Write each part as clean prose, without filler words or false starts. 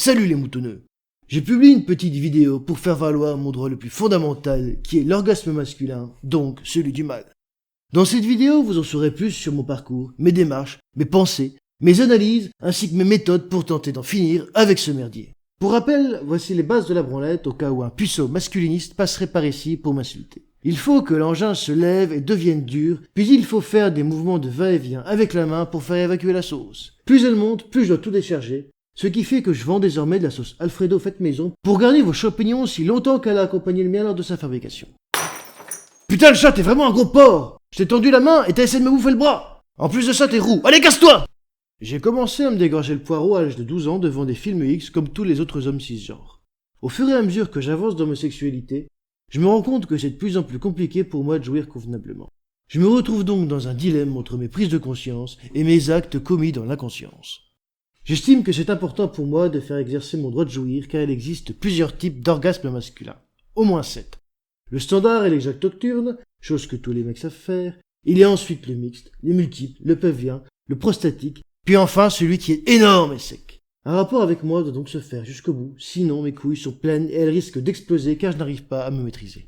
Salut les moutonneux. J'ai publié une petite vidéo pour faire valoir mon droit le plus fondamental, qui est l'orgasme masculin, donc celui du mâle. Dans cette vidéo, vous en saurez plus sur mon parcours, mes démarches, mes pensées, mes analyses, ainsi que mes méthodes pour tenter d'en finir avec ce merdier. Pour rappel, voici les bases de la branlette au cas où un puceau masculiniste passerait par ici pour m'insulter. Il faut que l'engin se lève et devienne dur, puis il faut faire des mouvements de va-et-vient avec la main pour faire évacuer la sauce. Plus elle monte, plus je dois tout décharger, ce qui fait que je vends désormais de la sauce Alfredo faite maison pour garder vos champignons aussi longtemps qu'elle a accompagné le mien lors de sa fabrication. Putain, le chat, t'es vraiment un gros porc! Je t'ai tendu la main et t'as essayé de me bouffer le bras! En plus de ça, t'es roux! Allez, casse-toi! J'ai commencé à me dégorger le poireau à l'âge de 12 ans devant des films X comme tous les autres hommes cisgenres. Au fur et à mesure que j'avance dans ma sexualité, je me rends compte que c'est de plus en plus compliqué pour moi de jouir convenablement. Je me retrouve donc dans un dilemme entre mes prises de conscience et mes actes commis dans l'inconscience. J'estime que c'est important pour moi de faire exercer mon droit de jouir car il existe plusieurs types d'orgasmes masculins. Au moins 7. Le standard et l'exact nocturne, chose que tous les mecs savent faire. Il y a ensuite le mixte, les multiples, le pelvien, le prostatique, puis enfin celui qui est énorme et sec. Un rapport avec moi doit donc se faire jusqu'au bout, sinon mes couilles sont pleines et elles risquent d'exploser car je n'arrive pas à me maîtriser.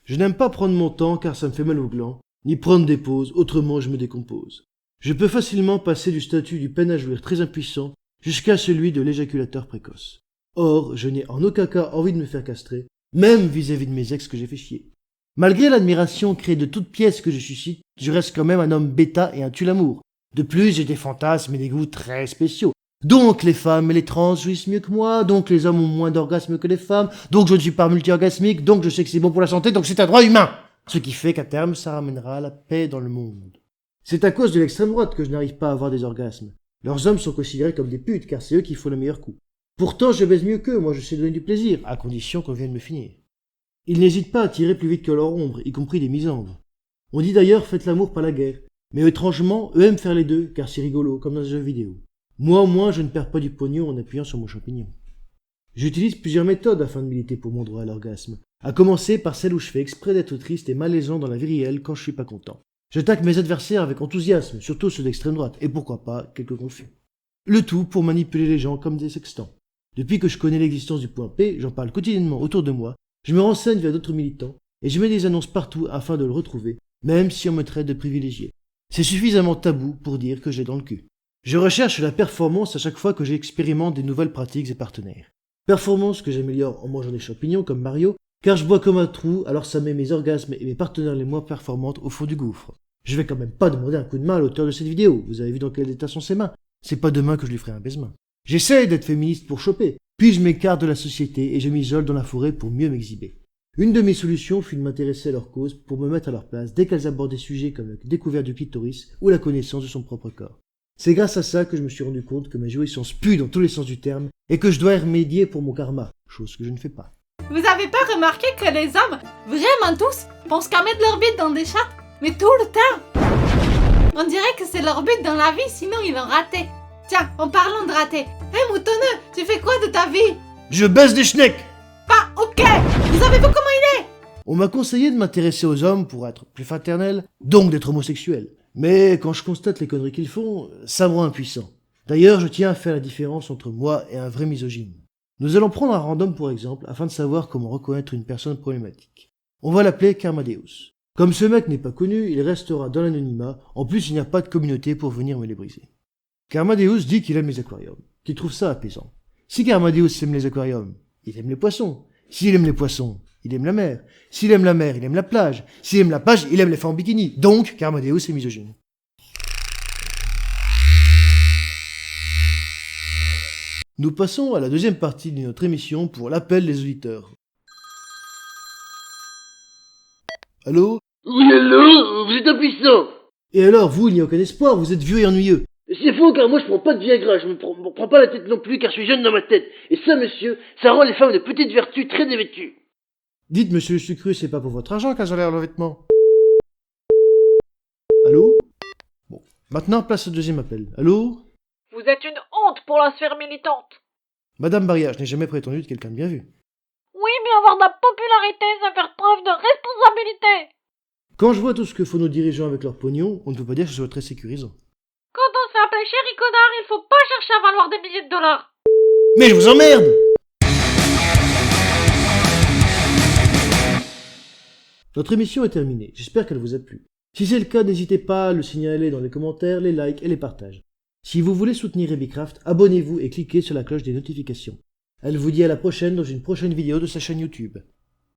Je n'aime pas prendre mon temps car ça me fait mal au gland, ni prendre des pauses, autrement je me décompose. Je peux facilement passer du statut du peine à jouir très impuissant jusqu'à celui de l'éjaculateur précoce. Or, je n'ai en aucun cas envie de me faire castrer, même vis-à-vis de mes ex que j'ai fait chier. Malgré l'admiration créée de toutes pièces que je suscite, je reste quand même un homme bêta et un tue-l'amour. De plus, j'ai des fantasmes et des goûts très spéciaux. Donc les femmes et les trans jouissent mieux que moi, donc les hommes ont moins d'orgasmes que les femmes, donc je ne suis pas multi-orgasmique, donc je sais que c'est bon pour la santé, donc c'est un droit humain. Ce qui fait qu'à terme, ça ramènera la paix dans le monde. C'est à cause de l'extrême droite que je n'arrive pas à avoir des orgasmes. Leurs hommes sont considérés comme des putes, car c'est eux qui font le meilleur coup. Pourtant, je baise mieux qu'eux, moi je sais donner du plaisir, à condition qu'on vienne me finir. Ils n'hésitent pas à tirer plus vite que leur ombre, y compris des misandres. On dit d'ailleurs faites l'amour pas la guerre. Mais étrangement, eux aiment faire les deux, car c'est rigolo, comme dans un jeu vidéo. Moi au moins, je ne perds pas du pognon en appuyant sur mon champignon. J'utilise plusieurs méthodes afin de militer pour mon droit à l'orgasme, à commencer par celle où je fais exprès d'être triste et malaisant dans la vie réelle quand je suis pas content. J'attaque mes adversaires avec enthousiasme, surtout ceux d'extrême droite, et pourquoi pas quelques confus. Le tout pour manipuler les gens comme des sextants. Depuis que je connais l'existence du point P, j'en parle quotidiennement autour de moi, je me renseigne via d'autres militants, et je mets des annonces partout afin de le retrouver, même si on me traite de privilégié. C'est suffisamment tabou pour dire que j'ai dans le cul. Je recherche la performance à chaque fois que j'expérimente des nouvelles pratiques et partenaires. Performance que j'améliore en mangeant des champignons comme Mario, car je bois comme un trou, alors ça met mes orgasmes et mes partenaires les moins performantes au fond du gouffre. Je vais quand même pas demander un coup de main à l'auteur de cette vidéo, vous avez vu dans quel état sont ses mains. C'est pas demain que je lui ferai un baisement. J'essaye d'être féministe pour choper, puis je m'écarte de la société et je m'isole dans la forêt pour mieux m'exhiber. Une de mes solutions fut de m'intéresser à leur cause pour me mettre à leur place dès qu'elles abordent des sujets comme la découverte du clitoris ou la connaissance de son propre corps. C'est grâce à ça que je me suis rendu compte que ma jouissance pue dans tous les sens du terme et que je dois y remédier pour mon karma, chose que je ne fais pas. Vous avez pas remarqué que les hommes, vraiment tous, pensent qu'à mettre leur bite dans des chats, mais tout le temps? On dirait que c'est leur but dans la vie, sinon ils vont rater. Tiens, en parlant de rater, hé moutonneux, tu fais quoi de ta vie? Je baisse des schnecks! Pas ok. Vous savez pas comment il est? On m'a conseillé de m'intéresser aux hommes pour être plus fraternel, donc d'être homosexuel. Mais quand je constate les conneries qu'ils font, ça me rend impuissant. D'ailleurs, je tiens à faire la différence entre moi et un vrai misogyne. Nous allons prendre un random pour exemple, afin de savoir comment reconnaître une personne problématique. On va l'appeler Karmadeus. Comme ce mec n'est pas connu, il restera dans l'anonymat, en plus il n'y a pas de communauté pour venir me les briser. Karmadeus dit qu'il aime les aquariums, qu'il trouve ça apaisant. Si Karmadeus aime les aquariums, il aime les poissons. S'il aime les poissons, il aime la mer. S'il aime la mer, il aime la plage. S'il aime la plage, il aime les femmes en bikini. Donc, Karmadeus est misogyne. Nous passons à la deuxième partie de notre émission pour l'appel des auditeurs. Allô? Oui, allô? Vous êtes impuissant. Et alors, vous, il n'y a aucun espoir, vous êtes vieux et ennuyeux. C'est faux, car moi je prends pas de Viagra, je me prends pas la tête non plus, car je suis jeune dans ma tête. Et ça, monsieur, ça rend les femmes de petite vertu très dévêtues. Dites, monsieur le sucru, c'est pas pour votre argent qu'elles ont l'air leurs vêtements. Allô? Bon, maintenant, place au deuxième appel. Allô? Vous êtes une honte pour la sphère militante. Madame Baria, je n'ai jamais prétendu de quelqu'un de bien vu. Oui, mais avoir de la popularité, c'est faire preuve de responsabilité. Quand je vois tout ce que font nos dirigeants avec leur pognon, on ne peut pas dire que ce soit très sécurisant. Quand on s'appelle chéri connard, il faut pas chercher à valoir des milliers de dollars. Mais je vous emmerde! Notre émission est terminée, j'espère qu'elle vous a plu. Si c'est le cas, n'hésitez pas à le signaler dans les commentaires, les likes et les partages. Si vous voulez soutenir Heavycraft, abonnez-vous et cliquez sur la cloche des notifications. Elle vous dit à la prochaine dans une prochaine vidéo de sa chaîne YouTube.